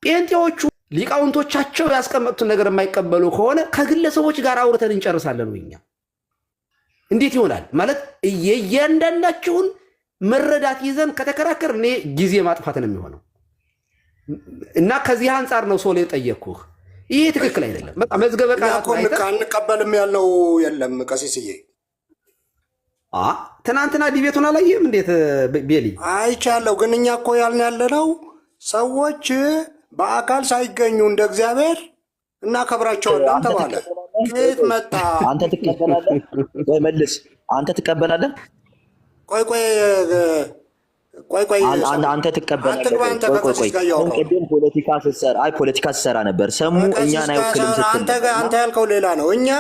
ጴንጤዎቹ ሊቃውንቶቻቸው ያስቀመጡትን ነገር የማይቀበሉ ከሆነ ከግለሰቦች ጋር አውርተን እንጨርሳለን ወይኛ እንዴት ይሆናል ማለት የእያንዳንዳችሁን መረዳት ይዘን ከተከራከር እኔ ጊዜ ማጥፋት ነው የሚሆነው እና ከዚህ አንፃር ነው ሶሌ ጠየቅኩህ ይሄ ትክክል አይደለም በቃ መዝገበ ቃላት አንቀበልም ያለው የለም ቀሲስዬ ትናንትና ዲቤቱን አላየህም እንዴት ቤሊ አይቻለሁ ግን እኛ እኮ ያልን ያለነው ሰዎች በአካል ሳይገኙ እንደ እግዚአብሔር እናከብራቸዋለን ተባለ ከየት መጣ አንተ ትቀበላለህ ወይ መልስ አንተ ትቀበላለህ ቆይ አንተ ትቀበላለህ ቆይ ቅድም ፖለቲካ ስትሰራ ነበር ሰሙ እኛን አይወክልም ስትል አንተ ያልከው ሌላ ነው እኛ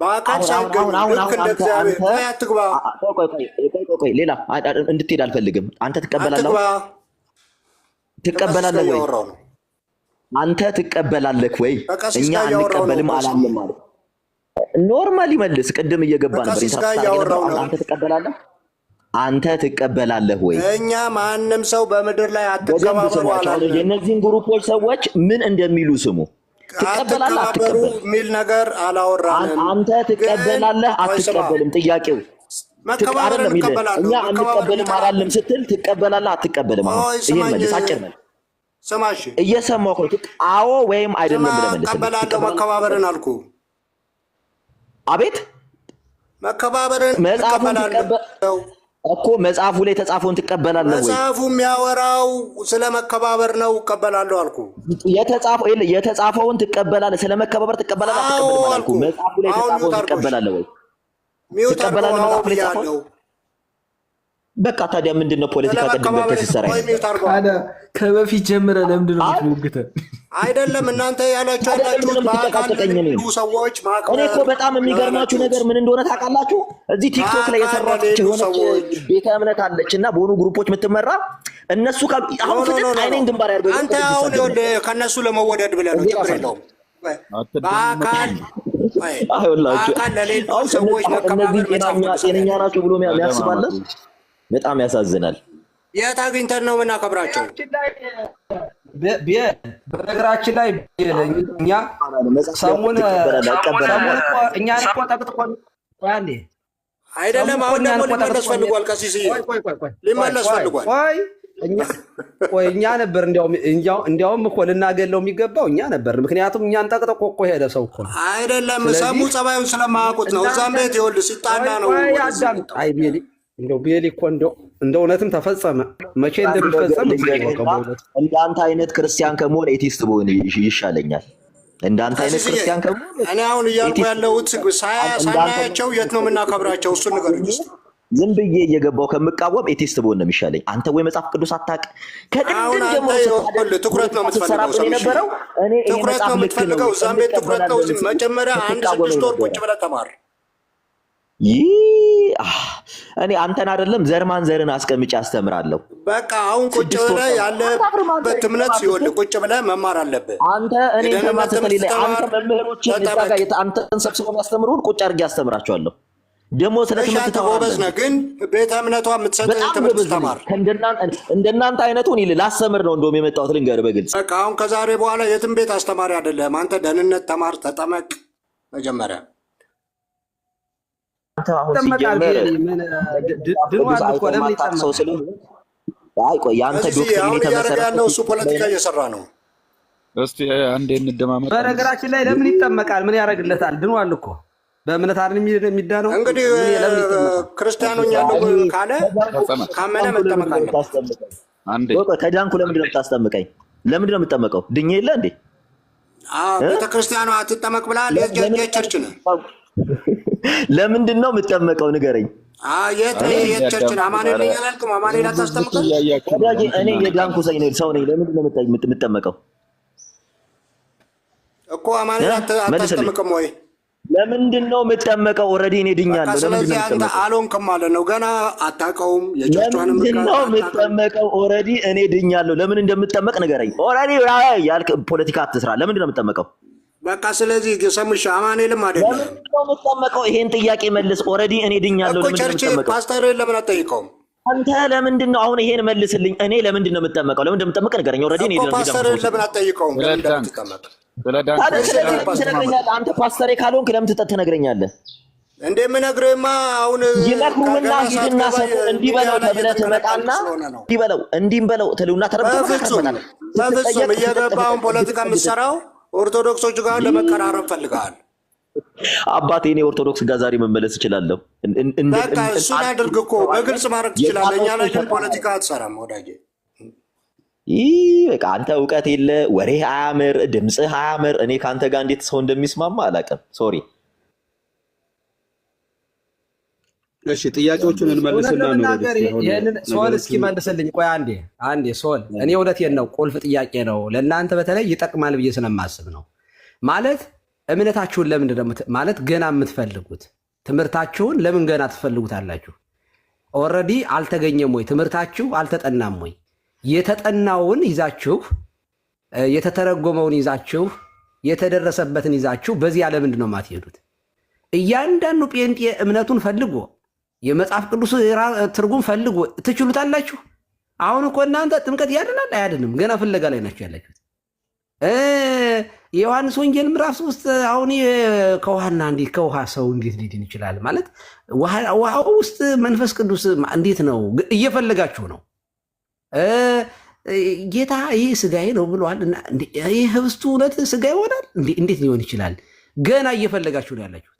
በአካል ሳይገኙ ልክ እንደ እግዚአብሔር አትግባ ቆይ ሌላ እንድትሄድ አልፈልግም አንተ ትቀበላለህ ወይ አንተ ትቀበላለህ ወይ እኛ አንቀበልም አላለም ማለት ኖርማሊ መልስ ቅድም እየገባ ነበር አንተ ትቀበላለህ ወይ እኛ ማንንም ሰው በመድር ላይ አትከባበሩ አላለም የነዚህን ግሩፖች ሰዎች ምን እንደሚሉ ስሙ ትቀበላለህ አትቀበልም ሚል ነገር አላወራንም አንተ ትቀበላለህ አትቀበልም ጥያቄው መከባበር እንቀበላለን እኛ አንቀበልም አላለም ስትል ትቀበላለህ አትቀበልም ይሄን መልስ አጭር መልስ ሰማሽ እየሰማሁ ነው አዎ ወይም አይደለም ብለህ መልስ ተቀበላለህ መከባበርን አልኩ አቤት መከባበርን ተቀበላለህ እኮ መጽሐፉ ላይ ተጻፈውን ትቀበላለህ ወይ መጽሐፉ የሚያወራው ስለ መከባበር ነው እቀበላለሁ አልኩ የተጻፈውን ትቀበላለህ ስለ መከባበር ትቀበላለህ አትቀበልም አልኩ መጽሐፉ ላይ ተጻፈውን ትቀበላለህ ወይ ትቀበላለህ መጽሐፉ ላይ ተጻፈው በቃ ታዲያ ምንድነው ፖለቲካ ቀድም በተሰራ ከበፊት ጀምረ ለምንድን ነው የምትሞግተን አይደለም እናንተ ያላችሁት በአካል ሰዎች እኔ እኮ በጣም የሚገርማችሁ ነገር ምን እንደሆነ ታውቃላችሁ እዚህ ቲክቶክ ላይ የሰራችሁ የሆነች ቤተ እምነት አለችና በሆኑ ግሩፖች የምትመራ እነሱ አሁን ፍጥጥ አይኔን ግንባር ያርገው አንተ አሁን ከነሱ ለመወደድ ብለህ ነው ችግር የለውም በአካል አይወላችሁ አሁን ሰዎች እነዚህ ጤነኛ ናቸው ብሎ የሚያስባለን በጣም ያሳዝናል የት አግኝተን ነው የምናከብራቸው በነገራችን ላይ እኛ ሰሙን እኛን እኮ ጠቅጥቆን አንዴ አይደለም አሁን ደግሞ ሊመለስ ፈልጓል ቀሲስዬ ሊመለስ ፈልጓል እኛ ነበር እንዲያውም እኮ ልናገለው የሚገባው እኛ ነበር ምክንያቱም እኛን ጠቅጥቆ እኮ ሄደ ሰው እኮ አይደለም ሰሙ ጸባዩን ስለማያውቁት ነው እዛም ቤት ይኸውልህ ሲጣላ ነው አይ ቤሊ እንደው ቤሊ እኮ እንደው እውነትም ተፈጸመ መቼ እንደሚፈጸም እንዳንተ አይነት ክርስቲያን ከመሆን ኤቲስት ብሆን ይሻለኛል እንዳንተ አይነት ክርስቲያን ከመሆን እኔ አሁን እያልኩ ያለሁት ሳናያቸው የት ነው የምናከብራቸው እሱን ንገሩኝ ዝም ብዬ እየገባው ከምቃወም ኤቲስት ብሆን ነው የሚሻለኝ አንተ ወይ መጽሐፍ ቅዱስ አታውቅ ከቅድም ጀምሮ ትኩረት ነው የምትፈልገው የነበረው እኔ ትኩረት ነው የምትፈልገው እዛም ቤት ትኩረት ነው መጀመሪያ 1-6 ወር ቁጭ ብለህ ተማር እኔ አንተን አይደለም ዘርማን ዘርን አስቀምጬ አስተምራለሁ በቃ አሁን ቁጭ ብለህ ያለበት እምነት ሲሆን ቁጭ ብለህ መማር አለብህ አንተ እኔ ተማስተከለ አንተ መምህሮችን እዛ ጋር አንተን ሰብስበው ያስተምሩን ቁጭ አድርጌ አስተምራቸዋለሁ ደሞ ስለ ትምህርት ተወበዝ ነው ግን ቤተ እምነቷ የምትሰጠው ትምህርት ተማር እንደናንተ አይነቱን ላስተምር ነው እንደውም የመጣሁት ልንገርህ በግልጽ በቃ አሁን ከዛሬ በኋላ የትም ቤት አስተማሪ አይደለም አንተ ደህንነት ተማር ተጠመቅ መጀመሪያ አንተ አሁን ሲጀመር ድንዋል እኮ ለምን ይጣሰው ስለሆነ አይ ቆይ ያንተ ዶክትሪን የተመሰረተ ያለው እሱ ፖለቲካ እየሰራ ነው እስቲ አንዴ እንደማመጣ በነገራችን ላይ ለምን ይጠመቃል ምን ያደርግለታል ድንዋል እኮ በእምነት አይደል የሚዳነው እንግዲህ ክርስቲያኖች ያለው ካለ ካመነ መጠመቅ አለ አንዴ ከዳንኩ ለምንድን ነው የምታስጠምቀኝ ለምንድን ነው የምትጠመቀው ድኜ የለ እንዴ ቤተክርስቲያኗ አትጠመቅ ብላል የቸርች ነው ለምንድን ነው የምትጠመቀው ንገረኝ የት ቸርች ነው አማኑኤል ያላልኩም አማኑኤል አታስጠምቀው እኔ የዳንኩ ሰው ነኝ ለምንድን ነው የምትጠመቀው እኮ አማኑኤል አታስጠምቅም ወይ ለምንድን ነው የምትጠመቀው ኦሬዲ እኔ ድኛለሁ ለምንድን ነው አንተ አልሆንክም ማለት ነው ገና አታውቀውም የቸርቿን ለምንድን ነው የምትጠመቀው ኦሬዲ እኔ ድኛለሁ ለምን እንደምትጠመቅ ንገረኝ ኦሬዲ ያልክ ፖለቲካ አትስራ ለምንድን ነው የምትጠመቀው በቃ ስለዚህ ሰምሽ አማኑኤልም አይደለም ለምን ነው የምትጠመቀው ይሄን ጥያቄ መልስ ኦሬዲ እኔ ድኛለሁ ለምን እንደምትጠመቀው ፓስተር ለምን አትጠይቀውም አንተ ለምንድን ነው አሁን ይሄን መልስልኝ። እኔ ለምንድን ነው የምጠመቀው? ለምን እንደምጠመቅ ንገረኝ። ኦልሬዲ እኔ ፓስተር ለምን አትጠይቀውም? ለምን እንደምትጠመቅ አንተ ፓስተሬ ካልሆንክ ለምን ትነግረኛለህ? እንደምነግርህማ አሁን ይመክሩና ሂድና እንዲበለው ተብለህ ትመጣና እንዲበለው ትሉና ተረብተህ በፍጹም እየገባውን ፖለቲካ የምትሰራው ኦርቶዶክሶች ጋር ለመቀራረብ ፈልገሃል። አባቴ እኔ ኦርቶዶክስ ጋር ዛሬ መመለስ እችላለሁ። በቃ እሱን አድርግ እኮ በግልጽ ማድረግ ትችላለህ። እኛ ላይ ግን ፖለቲካ አትሰራም ወዳጄ። በቃ አንተ እውቀት የለ፣ ወሬህ አያምር፣ ድምፅህ አያምር። እኔ ከአንተ ጋር እንዴት ሰው እንደሚስማማ አላውቅም። ሶሪ። እሺ ጥያቄዎቹን እንመልስና ነው ይሄንን ሶል እስኪ መልስልኝ። ቆይ አንዴ ሶል፣ እኔ እውነቴን ነው፣ ቁልፍ ጥያቄ ነው ለእናንተ በተለይ ይጠቅማል ብዬ ስለማስብ ነው። ማለት እምነታችሁን ለምንድን ነው ማለት ገና የምትፈልጉት? ትምህርታችሁን ለምን ገና ትፈልጉታላችሁ? ኦልሬዲ አልተገኘም ወይ? ትምህርታችሁ አልተጠናም ወይ? የተጠናውን ይዛችሁ የተተረጎመውን ይዛችሁ የተደረሰበትን ይዛችሁ በዚያ ለምንድን ነው የማትሄዱት? እያንዳንዱ ጴንጤ እምነቱን ፈልጎ የመጽሐፍ ቅዱስ ትርጉም ፈልጎ ትችሉታላችሁ። አሁን እኮ እናንተ ጥምቀት ያድናል አያድንም ገና ፍለጋ ላይ ናቸው ያላችሁት። የዮሐንስ ወንጌል ምዕራፍ 3 አሁን ከውሃና እንዴት ከውሃ ሰው እንዴት ሊድን ይችላል? ማለት ውሃ ውስጥ መንፈስ ቅዱስ እንዴት ነው? እየፈለጋችሁ ነው። ጌታ ይህ ስጋዬ ነው ብሏል። ይህ ህብስቱ እውነት ስጋ ይሆናል? እንዴት ሊሆን ይችላል? ገና እየፈለጋችሁ ነው ያላችሁት።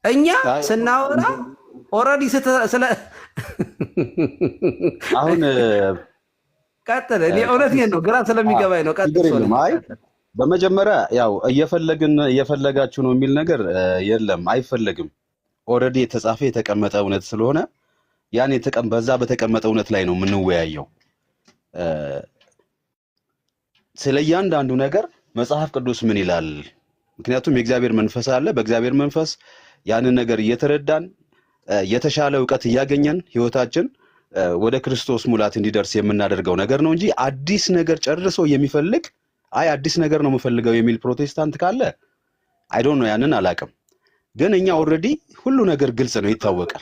እኛ ስናወራ ኦልሬዲ ስለ አሁን ቀጥል። እኔ እውነቴን ነው፣ ግራ ስለሚገባኝ ነው። ቀጥል። በመጀመሪያ ያው እየፈለጋችሁ ነው የሚል ነገር የለም፣ አይፈለግም። ኦልሬዲ የተጻፈ የተቀመጠ እውነት ስለሆነ ያን በዛ በተቀመጠ እውነት ላይ ነው የምንወያየው። ስለ እያንዳንዱ ነገር መጽሐፍ ቅዱስ ምን ይላል? ምክንያቱም የእግዚአብሔር መንፈስ አለ። በእግዚአብሔር መንፈስ ያንን ነገር እየተረዳን የተሻለ እውቀት እያገኘን ህይወታችን ወደ ክርስቶስ ሙላት እንዲደርስ የምናደርገው ነገር ነው እንጂ አዲስ ነገር ጨርሶ የሚፈልግ አዲስ ነገር ነው የምፈልገው የሚል ፕሮቴስታንት ካለ አይ ዶንት ኖ፣ ያንን አላውቅም። ግን እኛ ኦልሬዲ ሁሉ ነገር ግልጽ ነው፣ ይታወቃል።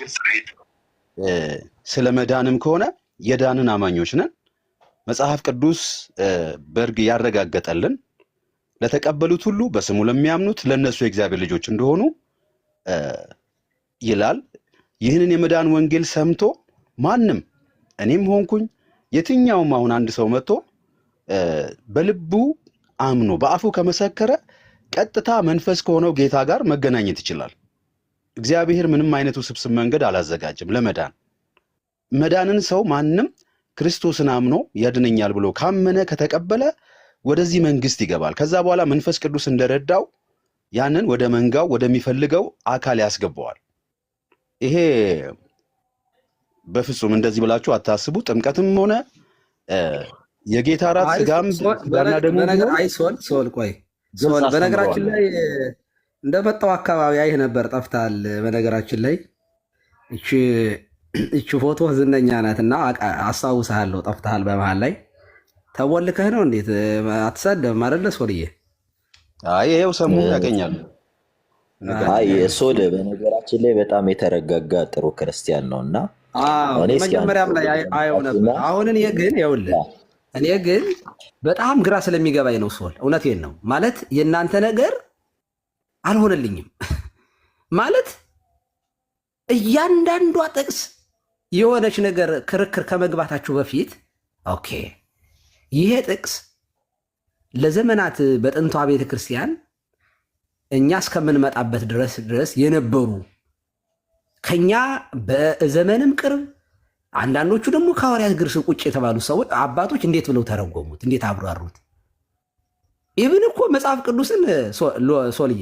ስለ መዳንም ከሆነ የዳንን አማኞች ነን። መጽሐፍ ቅዱስ በርግ ያረጋገጠልን ለተቀበሉት ሁሉ በስሙ ለሚያምኑት ለነሱ የእግዚአብሔር ልጆች እንደሆኑ ይላል። ይህንን የመዳን ወንጌል ሰምቶ ማንም እኔም ሆንኩኝ የትኛውም አሁን አንድ ሰው መጥቶ በልቡ አምኖ በአፉ ከመሰከረ ቀጥታ መንፈስ ከሆነው ጌታ ጋር መገናኘት ይችላል። እግዚአብሔር ምንም አይነት ውስብስብ መንገድ አላዘጋጅም ለመዳን። መዳንን ሰው ማንም ክርስቶስን አምኖ ያድነኛል ብሎ ካመነ ከተቀበለ ወደዚህ መንግስት ይገባል። ከዛ በኋላ መንፈስ ቅዱስ እንደረዳው ያንን ወደ መንጋው ወደሚፈልገው አካል ያስገባዋል። ይሄ በፍጹም እንደዚህ ብላችሁ አታስቡ። ጥምቀትም ሆነ የጌታ ራት ስጋም ጋና ደግሞ ሶል በነገራችን ላይ እንደመጣው አካባቢ አይህ ነበር፣ ጠፍታል። በነገራችን ላይ እቺ ፎቶ ዝነኛ ናትና አስታውስሃለሁ። ጠፍታል በመሃል ላይ ተወልከህ ነው እንዴት? አትሰደብም አይደለ ሶልዬ? ይሄው ሰሞኑን ያገኛል። ሶል በነገራችን ላይ በጣም የተረጋጋ ጥሩ ክርስቲያን ነውና መጀመሪያም ላይ አየው ነበር። አሁን እኔ ግን በጣም ግራ ስለሚገባኝ ነው ሶል፣ እውነቴን ነው። ማለት የእናንተ ነገር አልሆነልኝም። ማለት እያንዳንዷ ጥቅስ የሆነች ነገር ክርክር ከመግባታችሁ በፊት ኦኬ ይሄ ጥቅስ ለዘመናት በጥንቷ ቤተ ክርስቲያን እኛ እስከምንመጣበት ድረስ የነበሩ ከኛ በዘመንም ቅርብ አንዳንዶቹ ደግሞ ከሐዋርያት እግር ስር ቁጭ የተባሉ ሰዎች አባቶች እንዴት ብለው ተረጎሙት? እንዴት አብራሩት? ኢቭን እኮ መጽሐፍ ቅዱስን ሶልዬ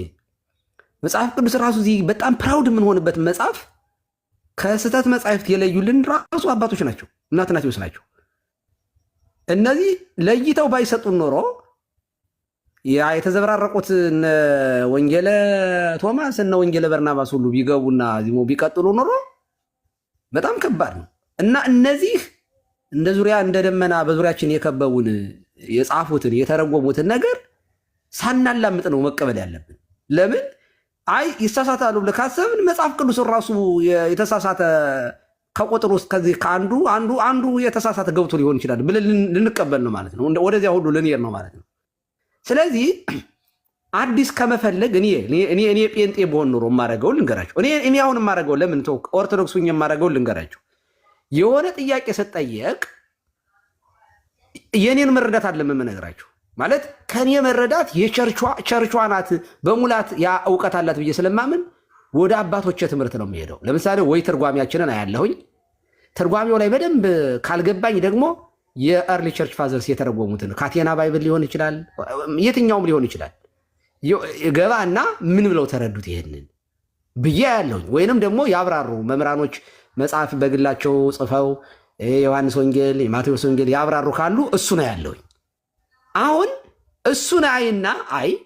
መጽሐፍ ቅዱስ ራሱ እዚህ በጣም ፕራውድ የምንሆንበት መጽሐፍ ከስህተት መጽሐፍት የለዩልን ራሱ አባቶች ናቸው፣ እናትናቴዎስ ናቸው። እነዚህ ለይተው ባይሰጡን ኖሮ ያ የተዘበራረቁት እነ ወንጌለ ቶማስ እነ ወንጌለ በርናባስ ሁሉ ቢገቡና ቢቀጥሉ ኖሮ በጣም ከባድ ነው። እና እነዚህ እንደ ዙሪያ እንደ ደመና በዙሪያችን የከበቡን የጻፉትን የተረጎሙትን ነገር ሳናላምጥ ነው መቀበል ያለብን። ለምን ይሳሳታሉ ብለህ ካሰብን መጽሐፍ ቅዱስን ራሱ የተሳሳተ ከቁጥር ውስጥ ከዚህ ከአንዱ የተሳሳተ ገብቶ ሊሆን ይችላል ብለን ልንቀበል ነው ማለት ነው። ወደዚያ ሁሉ ልንሄድ ነው ማለት ነው። ስለዚህ አዲስ ከመፈለግ እኔ ጴንጤ በሆን ኖሮ የማደርገው ልንገራቸው። እኔ አሁን የማደርገው ለምን ተው ኦርቶዶክስ ሁኜ የማደርገው ልንገራቸው። የሆነ ጥያቄ ስጠየቅ የኔን መረዳት አለ የምነግራቸው ማለት ከኔ መረዳት የቸርቿ ናት በሙላት ያ እውቀት አላት ብዬ ስለማምን ወደ አባቶቼ ትምህርት ነው የሚሄደው። ለምሳሌ ወይ ትርጓሜያችንን አያለሁኝ። ትርጓሜው ላይ በደንብ ካልገባኝ ደግሞ የኤርሊ ቸርች ፋዘርስ የተረጎሙትን ካቴና ባይብል ሊሆን ይችላል፣ የትኛውም ሊሆን ይችላል። ገባና ምን ብለው ተረዱት ይሄንን ብዬ ያለሁኝ። ወይንም ደግሞ ያብራሩ መምህራኖች መጽሐፍ በግላቸው ጽፈው የዮሐንስ ወንጌል የማቴዎስ ወንጌል ያብራሩ ካሉ እሱ ነው ያለሁኝ። አሁን እሱን አይና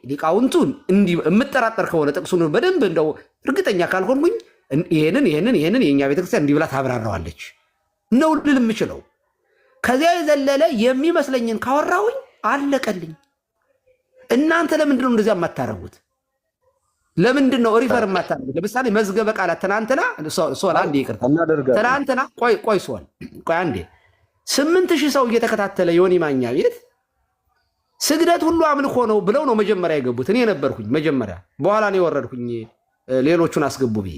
ሊቃውንቱን እንዲህ የምጠራጠር ከሆነ ጥቅሱን በደንብ እንደው እርግጠኛ ካልሆንኩኝ ይሄንን የእኛ ቤተክርስቲያን እንዲህ ብላ ታብራራዋለች ነው ልል የምችለው። ከዚያ የዘለለ የሚመስለኝን ካወራሁኝ አለቀልኝ። እናንተ ለምንድን ነው እንደዚያ የማታረጉት? ለምንድን ነው ሪፈር የማታረጉት? ለምሳሌ መዝገበ ቃላት ትናንትና ሶል አንዴ ይቅርታ፣ ትናንትና ቆይ ሶል ቆይ አንዴ 8000 ሰው እየተከታተለ ዮኒ ማኛ ቤት ስግደት ሁሉ አምልኮ ነው ብለው ነው መጀመሪያ የገቡት። እኔ ነበርኩኝ መጀመሪያ፣ በኋላ ነው የወረድኩኝ ሌሎቹን አስገቡ ብዬ።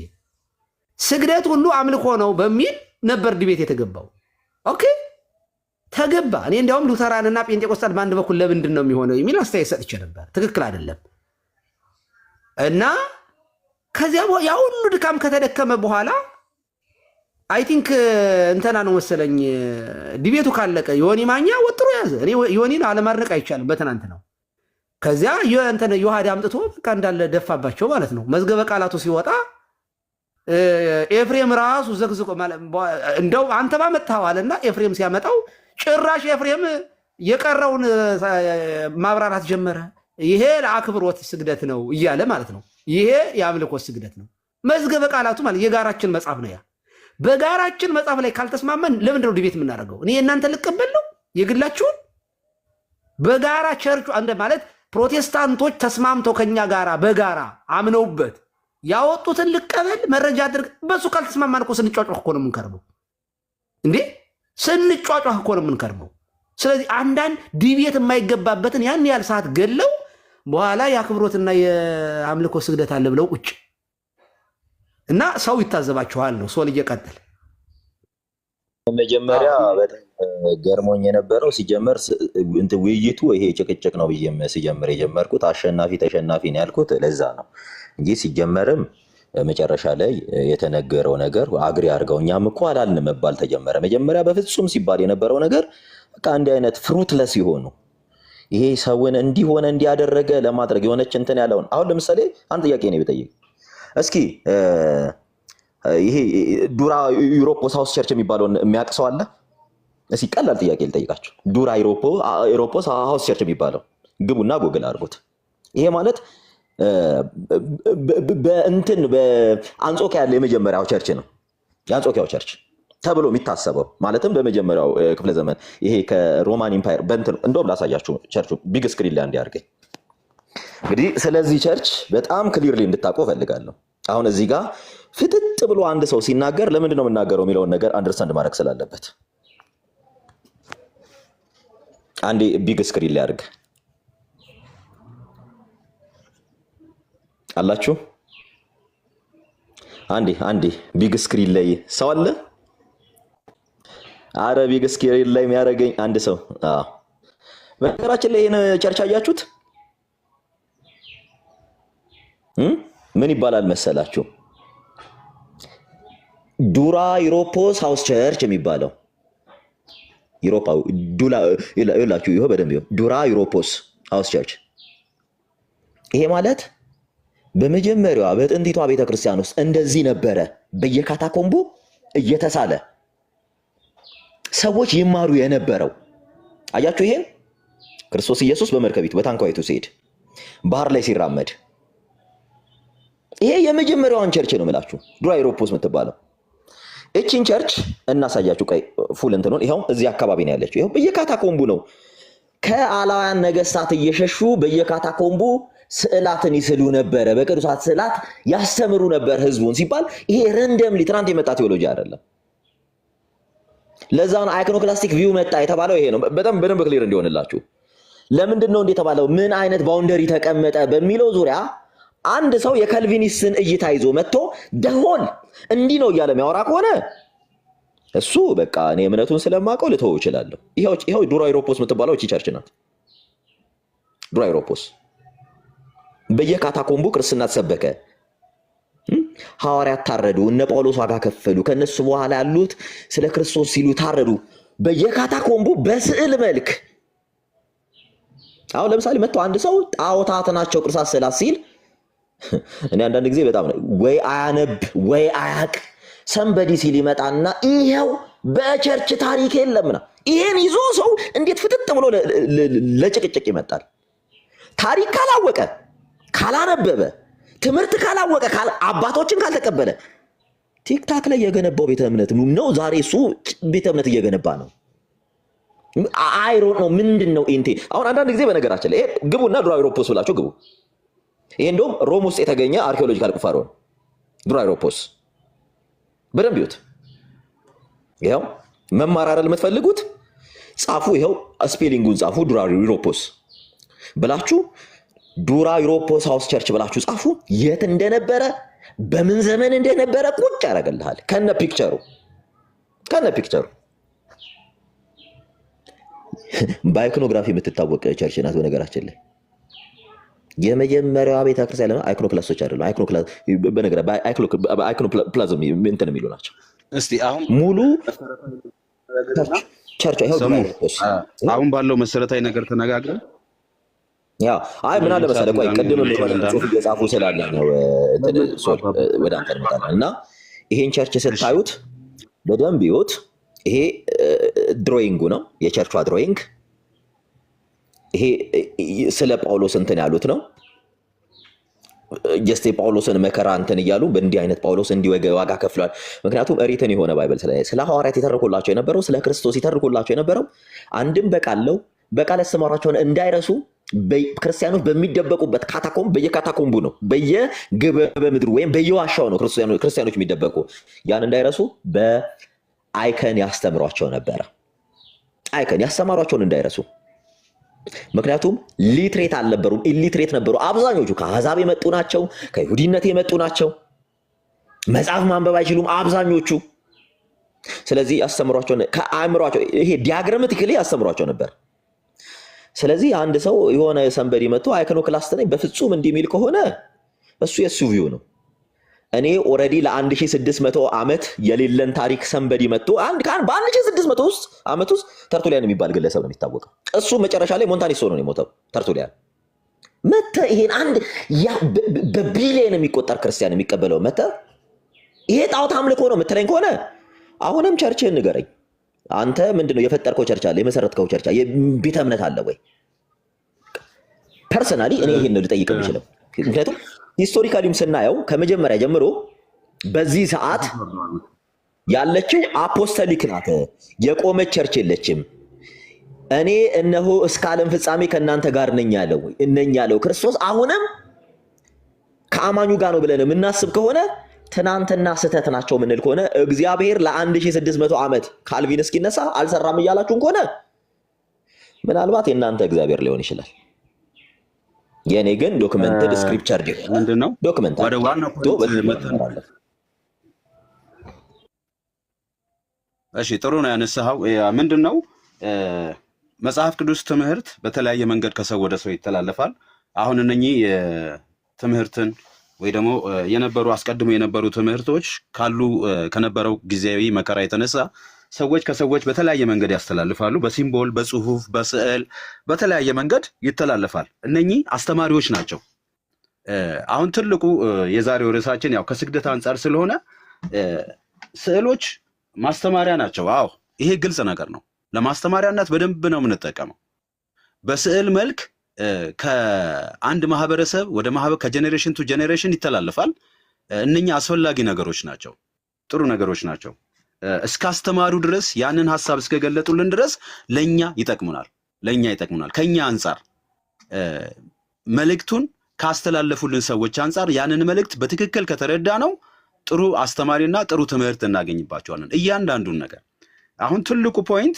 ስግደት ሁሉ አምልኮ ነው በሚል ነበር ዲቤት የተገባው። ኦኬ ተገባ። እኔ እንዲያውም ሉተራንና ጴንጤቆስታል በአንድ በኩል ለምንድን ነው የሚሆነው የሚል አስተያየት ሰጥቼ ነበር። ትክክል አይደለም እና ከዚያ ያ ሁሉ ድካም ከተደከመ በኋላ አይ ቲንክ እንተና ነው መሰለኝ ዲቤቱ ካለቀ ዮኒ ማኛ ወጥሮ ያዘ። እኔ ዮኒን አለማድነቅ አይቻልም በትናንት ነው። ከዚያ ዮሐድ አምጥቶ በቃ እንዳለ ደፋባቸው ማለት ነው። መዝገበ ቃላቱ ሲወጣ ኤፍሬም ራሱ ዘግዝቆ እንደው አንተ ባመጣኸው አለና ኤፍሬም ሲያመጣው ጭራሽ ኤፍሬም የቀረውን ማብራራት ጀመረ። ይሄ ለአክብሮት ስግደት ነው እያለ ማለት ነው። ይሄ የአምልኮት ስግደት ነው። መዝገበ ቃላቱ ማለት የጋራችን መጽሐፍ ነው። ያ በጋራችን መጽሐፍ ላይ ካልተስማመን ለምንድን ነው ዲቤት የምናደርገው? እኔ እናንተ ልቀበል ነው የግላችሁን በጋራ ቸርቹ አንደ ማለት ፕሮቴስታንቶች ተስማምተው ከኛ ጋራ በጋራ አምነውበት ያወጡትን ልቀበል መረጃ አድርግ። በሱ ካልተስማማን እኮ ስንጫጫህ እኮ ነው የምንከርመው እንዴ! ስንጫጫህ እኮ ነው የምንከርመው። ስለዚህ አንዳንድ ዲቤት የማይገባበትን ያን ያህል ሰዓት ገለው በኋላ የአክብሮትና የአምልኮ ስግደት አለ ብለው ቁጭ እና ሰው ይታዘባቸዋል ነው። ሶል እየቀጠል መጀመሪያ በጣም ገርሞኝ የነበረው ሲጀመር ውይይቱ ይሄ ጭቅጭቅ ነው ብዬ ሲጀምር የጀመርኩት አሸናፊ ተሸናፊ ነው ያልኩት ለዛ ነው እንጂ ሲጀመርም መጨረሻ ላይ የተነገረው ነገር አግሪ አድርገው እኛም እኮ አላልን መባል ተጀመረ። መጀመሪያ በፍጹም ሲባል የነበረው ነገር በቃ እንዲህ አይነት ፍሩትለስ ይሆኑ ይሄ ሰውን እንዲሆነ እንዲያደረገ ለማድረግ የሆነች እንትን ያለውን አሁን ለምሳሌ አንድ ጥያቄ ነው ብጠይቅ እስኪ ይሄ ዱራ ዩሮፖስ ሃውስ ቸርች የሚባለውን የሚያውቅ ሰው አለ? እስኪ ቀላል ጥያቄ ልጠይቃችሁ። ዱራ ዩሮፖስ ሃውስ ቸርች የሚባለው ግቡና ጎግል አድርጉት። ይሄ ማለት በእንትን በአንጾኪያ ያለ የመጀመሪያው ቸርች ነው። የአንጾኪያው ቸርች ተብሎ የሚታሰበው ማለትም በመጀመሪያው ክፍለ ዘመን ይሄ ከሮማን ኢምፓየር በእንትን እንደውም ላሳያችሁ ቸርቹ ቢግ ስክሪን ላይ እንዲያርገኝ እንግዲህ ስለዚህ ቸርች በጣም ክሊርሊ እንድታውቁ ፈልጋለሁ። አሁን እዚህ ጋር ፍጥጥ ብሎ አንድ ሰው ሲናገር ለምንድን ነው የምናገረው የሚለውን ነገር አንደርስታንድ ማድረግ ስላለበት አንዴ ቢግ ስክሪን ላይ አድርግ አላችሁ። አንዴ ቢግ ስክሪን ላይ ሰው አለ? አረ ቢግ ስክሪን ላይ የሚያደርገኝ አንድ ሰው። በነገራችን ላይ ይሄን ቸርች አያችሁት? ምን ይባላል መሰላችሁ? ዱራ ዩሮፖስ ሃውስ ቸርች የሚባለው ይላችሁ ይሄ በደንብ ዱራ ዩሮፖስ ሃውስ ቸርች። ይሄ ማለት በመጀመሪያዋ በጥንቲቷ ቤተክርስቲያን ውስጥ እንደዚህ ነበረ። በየካታኮምቡ እየተሳለ ሰዎች ይማሩ የነበረው አያችሁ። ይሄን ክርስቶስ ኢየሱስ በመርከቢቱ በታንኳይቱ ሲሄድ ባህር ላይ ሲራመድ ይሄ የመጀመሪያውን ቸርች ነው የምላችሁ ዱራ ዩሮፖስ የምትባለው። እቺን ቸርች እናሳያችሁ። ቀይ ፉል እንትኑን ይሄው እዚህ አካባቢ ነው ያለችው። ይሄው በየካታኮምቡ ነው። ከአላውያን ነገስታት እየሸሹ በየካታኮምቡ ስዕላትን ይስሉ ነበረ። በቅዱሳት ስዕላት ያስተምሩ ነበር ህዝቡን ሲባል ይሄ ረንደምሊ ትናንት የመጣ ቴዎሎጂ አይደለም። ለዛ ነው አይኮኖክላስቲክ ቪው መጣ የተባለው ይሄ ነው። በጣም በደንብ ክሊር እንዲሆንላችሁ ለምንድን ነው እንዴ የተባለው ምን አይነት ባውንደሪ ተቀመጠ በሚለው ዙሪያ አንድ ሰው የካልቪኒስትን እይታ ይዞ መጥቶ ደሆል እንዲህ ነው እያለ የሚያወራ ከሆነ እሱ በቃ እኔ እምነቱን ስለማውቀው ልተወው እችላለሁ። ይሄው ዱራ ኢሮፖስ የምትባለው እቺ ቸርች ናት። ዱራ ኢሮፖስ በየካታኮምቡ ክርስትና ተሰበከ። ሐዋርያት ታረዱ፣ እነ ጳውሎስ ዋጋ ከፈሉ። ከነሱ በኋላ ያሉት ስለ ክርስቶስ ሲሉ ታረዱ በየካታኮምቡ በስዕል መልክ። አሁን ለምሳሌ መጥቶ አንድ ሰው ጣዖታት ናቸው ቅርሳት ስዕላት ሲል እኔ አንዳንድ ጊዜ በጣም ወይ አያነብ ወይ አያቅ ሰንበዲ ሲል ይመጣና ይሄው በቸርች ታሪክ የለምና ይሄን ይዞ ሰው እንዴት ፍጥጥ ብሎ ለጭቅጭቅ ይመጣል? ታሪክ ካላወቀ ካላነበበ ትምህርት ካላወቀ አባቶችን ካልተቀበለ ቲክታክ ላይ የገነባው ቤተ እምነት ነው ዛሬ እሱ ቤተ እምነት እየገነባ ነው። አይሮ ነው ምንድነው እንቴ? አሁን አንዳንድ ጊዜ በነገራችን ላይ ግቡና ዱራ ኢሮፖስ ብላችሁ ግቡ። ይሄ እንደውም ሮም ውስጥ የተገኘ አርኪኦሎጂካል ቁፋሮ ነው። ዱራ ኢሮፖስ በደንብ ይዩት። ይሄው መማር አይደል የምትፈልጉት? ጻፉ። ይሄው ስፔሊንጉን ጻፉ። ዱራ ኢሮፖስ ብላችሁ ዱራ ኢሮፖስ ሃውስ ቸርች ብላችሁ ጻፉ። የት እንደነበረ በምን ዘመን እንደነበረ ቁጭ ያደርግልሃል ከነ ፒክቸሩ። በአይኮኖግራፊ የምትታወቅ ቸርች ናት። በነገራችን ላይ የመጀመሪያዋ ቤተክርስቲያን አይኮኖክላስቶች አይደሉም። አይኮኖፕላዝም እንትን የሚሉ ናቸው። እስቲ አሁን ሙሉ ቸርች አሁን ባለው መሰረታዊ ነገር ተነጋግረን አይ ምን አለ መሰለህ፣ ቆይ ቅድም ጽሁፍ እየጻፉ ስላለ ነው ወደ አንተ እንመጣለን እና ይሄን ቸርች ስታዩት በደንብ ይዩት። ይሄ ድሮይንጉ ነው፣ የቸርቿ ድሮይንግ። ይሄ ስለ ጳውሎስ እንትን ያሉት ነው። ጀስት ጳውሎስን መከራ እንትን እያሉ በእንዲህ አይነት ጳውሎስ እንዲህ ዋጋ ከፍሏል። ምክንያቱም ሪትን የሆነ ባይብል ስለ ሐዋርያት የተርኩላቸው የነበረው ስለ ክርስቶስ የተርኩላቸው የነበረው አንድም በቃል ያስተማሯቸውን እንዳይረሱ ክርስቲያኖች በሚደበቁበት ካታኮምብ በየካታኮምቡ ነው፣ በየገበበ ምድሩ ወይም በየዋሻው ነው ክርስቲያኖች የሚደበቁ። ያን እንዳይረሱ በአይከን ያስተምሯቸው ነበረ። አይከን ያስተማሯቸውን እንዳይረሱ። ምክንያቱም ሊትሬት አልነበሩም፣ ኢሊትሬት ነበሩ። አብዛኞቹ ከአሕዛብ የመጡ ናቸው፣ ከይሁዲነት የመጡ ናቸው። መጽሐፍ ማንበብ አይችሉም አብዛኞቹ። ስለዚህ ያስተምሯቸው ከአእምሯቸው ይሄ ዲያግራማቲካሊ ያስተምሯቸው ነበር። ስለዚህ አንድ ሰው የሆነ ሰንበዲ መጥቶ አይኮኖክላስት ነኝ በፍጹም እንዲህ የሚል ከሆነ እሱ የሱ ቪው ነው። እኔ ኦልሬዲ ለ1600 ዓመት የሌለን ታሪክ ሰንበዲ መጥቶ በ1600 ዓመት ውስጥ ተርቱሊያን የሚባል ግለሰብ ነው የሚታወቀው። እሱ መጨረሻ ላይ ሞንታኒስቶ ነው የሞተው። ተርቱሊያን መጥተህ ይሄን አንድ በቢሊየን የሚቆጠር ክርስቲያን የሚቀበለው መጥተህ ይሄ ጣዖት አምልኮ ነው የምትለኝ ከሆነ አሁንም ቸርችህን ንገረኝ። አንተ ምንድነው የፈጠርከው ቸርች አለ? የመሰረትከው ቸርች አለ? ቤተ እምነት አለ ወይ? ፐርሰናሊ እኔ ይሄን ነው ልጠይቅ የምችለው። ምክንያቱም ሂስቶሪካሊም ስናየው ከመጀመሪያ ጀምሮ በዚህ ሰዓት ያለችው አፖስቶሊክ ናት። የቆመች ቸርች የለችም። እኔ እነሆ እስከ ዓለም ፍጻሜ ከእናንተ ጋር ነኝ ያለው ክርስቶስ አሁንም ከአማኙ ጋር ነው ብለን የምናስብ ከሆነ ትናንትና ስህተት ናቸው ምንል ከሆነ እግዚአብሔር ለ1600 ዓመት ካልቪን እስኪነሳ አልሰራም እያላችሁን ከሆነ ምናልባት የእናንተ እግዚአብሔር ሊሆን ይችላል። የኔ ግን ዶክመንትድ ስክሪፕቸር ምንድነው? ዶክመንት ወደ ዋናው እሺ፣ ጥሩ ነው ያነሳኸው። ምንድነው መጽሐፍ ቅዱስ ትምህርት በተለያየ መንገድ ከሰው ወደ ሰው ይተላለፋል። አሁን እነኚህ ትምህርትን ወይ ደግሞ የነበሩ አስቀድሞ የነበሩ ትምህርቶች ካሉ ከነበረው ጊዜያዊ መከራ የተነሳ ሰዎች ከሰዎች በተለያየ መንገድ ያስተላልፋሉ። በሲምቦል፣ በጽሁፍ፣ በስዕል በተለያየ መንገድ ይተላለፋል። እነኚህ አስተማሪዎች ናቸው። አሁን ትልቁ የዛሬው ርዕሳችን ያው ከስግደት አንጻር ስለሆነ ስዕሎች ማስተማሪያ ናቸው። አዎ ይሄ ግልጽ ነገር ነው። ለማስተማሪያነት በደንብ ነው የምንጠቀመው። በስዕል መልክ ከአንድ ማህበረሰብ ወደ ከጀኔሬሽን ቱ ጀኔሬሽን ይተላለፋል። እነኛ አስፈላጊ ነገሮች ናቸው፣ ጥሩ ነገሮች ናቸው። እስካስተማሩ ድረስ ያንን ሐሳብ እስከገለጡልን ድረስ ለኛ ይጠቅሙናል። ከኛ አንጻር መልእክቱን ካስተላለፉልን ሰዎች አንጻር ያንን መልእክት በትክክል ከተረዳ ነው ጥሩ አስተማሪና ጥሩ ትምህርት እናገኝባቸዋለን። እያንዳንዱን ነገር አሁን ትልቁ ፖይንት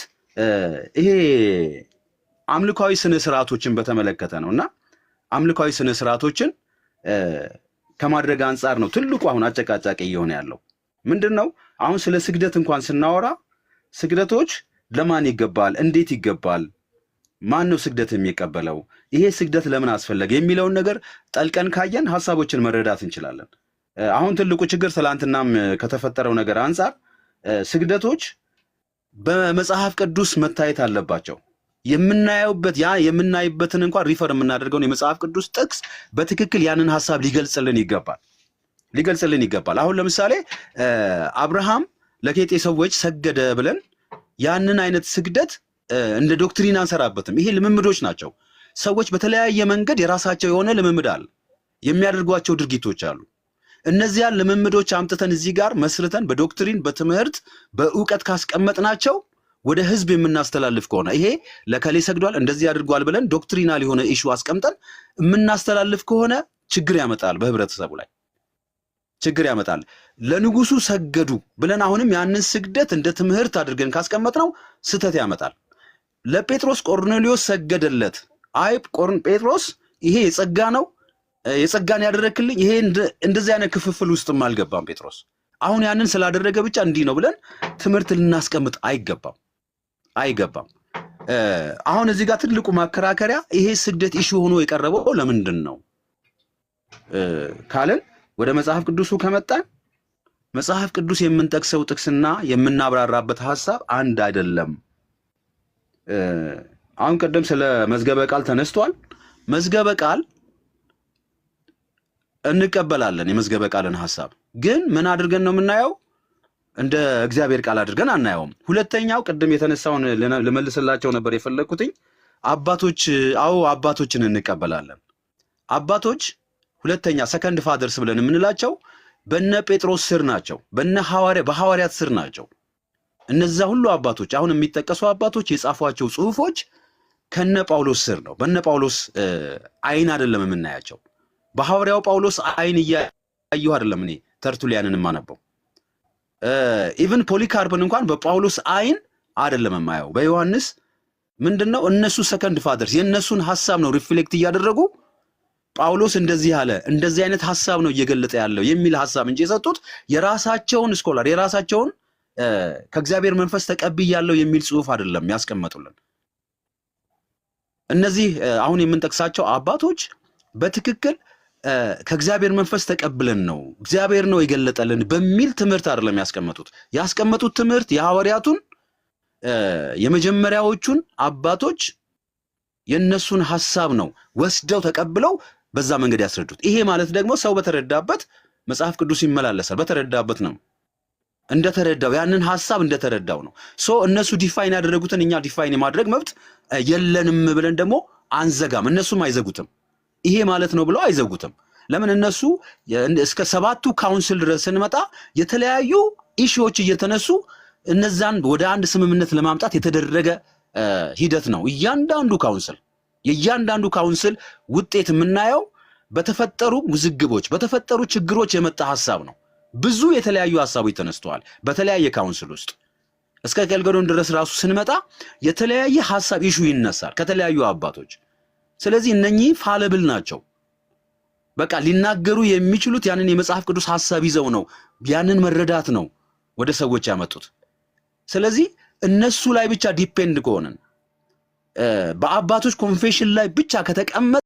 ይሄ አምልካዊ ስነ ስርዓቶችን በተመለከተ ነውና አምልካዊ ስነ ስርዓቶችን ከማድረግ አንጻር ነው ትልቁ አሁን አጨቃጫቂ እየሆነ ያለው። ምንድነው አሁን ስለ ስግደት እንኳን ስናወራ ስግደቶች ለማን ይገባል፣ እንዴት ይገባል፣ ማን ነው ስግደት የሚቀበለው፣ ይሄ ስግደት ለምን አስፈለገ የሚለውን ነገር ጠልቀን ካየን ሐሳቦችን መረዳት እንችላለን። አሁን ትልቁ ችግር ትላንትናም ከተፈጠረው ነገር አንጻር ስግደቶች በመጽሐፍ ቅዱስ መታየት አለባቸው። የምናይበትን እንኳን ሪፈር የምናደርገውን የመጽሐፍ ቅዱስ ጥቅስ በትክክል ያንን ሐሳብ ሊገልጽልን ይገባል። አሁን ለምሳሌ አብርሃም ለኬጤ ሰዎች ሰገደ ብለን ያንን አይነት ስግደት እንደ ዶክትሪን አንሰራበትም። ይሄ ልምምዶች ናቸው። ሰዎች በተለያየ መንገድ የራሳቸው የሆነ ልምምድ አለ፣ የሚያደርጓቸው ድርጊቶች አሉ። እነዚያን ልምምዶች አምጥተን እዚህ ጋር መስርተን በዶክትሪን በትምህርት በእውቀት ካስቀመጥናቸው ወደ ህዝብ የምናስተላልፍ ከሆነ ይሄ ለከሌ ሰግዷል እንደዚህ አድርጓል ብለን ዶክትሪናል የሆነ ኢሹ አስቀምጠን የምናስተላልፍ ከሆነ ችግር ያመጣል፣ በህብረተሰቡ ላይ ችግር ያመጣል። ለንጉሱ ሰገዱ ብለን አሁንም ያንን ስግደት እንደ ትምህርት አድርገን ካስቀመጥነው ስተት ያመጣል። ለጴጥሮስ ቆርኔሊዮስ ሰገደለት። አይ ጴጥሮስ ይሄ የጸጋ ነው የጸጋን ያደረክልኝ፣ ይሄ እንደዚህ አይነት ክፍፍል ውስጥም አልገባም ጴጥሮስ። አሁን ያንን ስላደረገ ብቻ እንዲህ ነው ብለን ትምህርት ልናስቀምጥ አይገባም። አሁን እዚህ ጋር ትልቁ ማከራከሪያ ይሄ ስግደት ኢሹ ሆኖ የቀረበው ለምንድን ነው ካለን ወደ መጽሐፍ ቅዱሱ ከመጣን መጽሐፍ ቅዱስ የምንጠቅሰው ጥቅስና የምናብራራበት ሐሳብ አንድ አይደለም። አሁን ቀደም ስለ መዝገበ ቃል ተነስቷል። መዝገበ ቃል እንቀበላለን። የመዝገበ ቃልን ሐሳብ ግን ምን አድርገን ነው የምናየው? እንደ እግዚአብሔር ቃል አድርገን አናየውም። ሁለተኛው ቅድም የተነሳውን ልመልስላቸው ነበር የፈለኩትኝ። አባቶችን እንቀበላለን። አባቶች ሁለተኛ ሰከንድ ፋደርስ ብለን የምንላቸው በነ ጴጥሮስ ስር ናቸው፣ በሐዋርያት ስር ናቸው። እነዛ ሁሉ አባቶች አሁን የሚጠቀሱ አባቶች የጻፏቸው ጽሑፎች ከነ ጳውሎስ ስር ነው። በነ ጳውሎስ አይን አይደለም የምናያቸው። በሐዋርያው ጳውሎስ አይን እያየሁ አይደለም እኔ ተርቱሊያንን የማነበው። ኢቭን ፖሊካርፕን እንኳን በጳውሎስ አይን አይደለም የማየው። በዮሐንስ ምንድነው እነሱ ሰከንድ ፋደርስ የእነሱን ሐሳብ ነው ሪፍሌክት እያደረጉ ጳውሎስ እንደዚህ አለ፣ እንደዚህ አይነት ሐሳብ ነው እየገለጠ ያለው የሚል ሐሳብ እንጂ የሰጡት የራሳቸውን ስኮላር የራሳቸውን ከእግዚአብሔር መንፈስ ተቀብያለሁ የሚል ጽሑፍ አይደለም ያስቀመጡልን። እነዚህ አሁን የምንጠቅሳቸው አባቶች በትክክል ከእግዚአብሔር መንፈስ ተቀብለን ነው እግዚአብሔር ነው የገለጠልን በሚል ትምህርት አይደለም ያስቀመጡት ትምህርት የሐዋርያቱን የመጀመሪያዎቹን አባቶች የነሱን ሐሳብ ነው ወስደው ተቀብለው በዛ መንገድ ያስረዱት። ይሄ ማለት ደግሞ ሰው በተረዳበት መጽሐፍ ቅዱስ ይመላለሳል። በተረዳበት ነው እንደተረዳው ያንን ሐሳብ እንደተረዳው ነው። እነሱ ዲፋይን ያደረጉትን እኛ ዲፋይን የማድረግ መብት የለንም ብለን ደግሞ አንዘጋም። እነሱም አይዘጉትም። ይሄ ማለት ነው ብለው አይዘጉትም። ለምን እነሱ እስከ 7ቱ ካውንስል ድረስ ስንመጣ የተለያዩ ኢሹዎች እየተነሱ እነዛን ወደ አንድ ስምምነት ለማምጣት የተደረገ ሂደት ነው። የእያንዳንዱ ካውንስል ውጤት የምናየው በተፈጠሩ ውዝግቦች በተፈጠሩ ችግሮች የመጣ ሐሳብ ነው። ብዙ የተለያዩ ሐሳቦች ተነስተዋል በተለያየ ካውንስል ውስጥ። እስከ ኬልገዶን ድረስ ራሱ ስንመጣ የተለያየ ሐሳብ ኢሹ ይነሳል ከተለያዩ አባቶች። ስለዚህ እነኚህ ፋለብል ናቸው። በቃ ሊናገሩ የሚችሉት ያንን የመጽሐፍ ቅዱስ ሐሳብ ይዘው ነው፣ ያንን መረዳት ነው ወደ ሰዎች ያመጡት። ስለዚህ እነሱ ላይ ብቻ ዲፔንድ ከሆነን በአባቶች ኮንፌሽን ላይ ብቻ ከተቀመጠ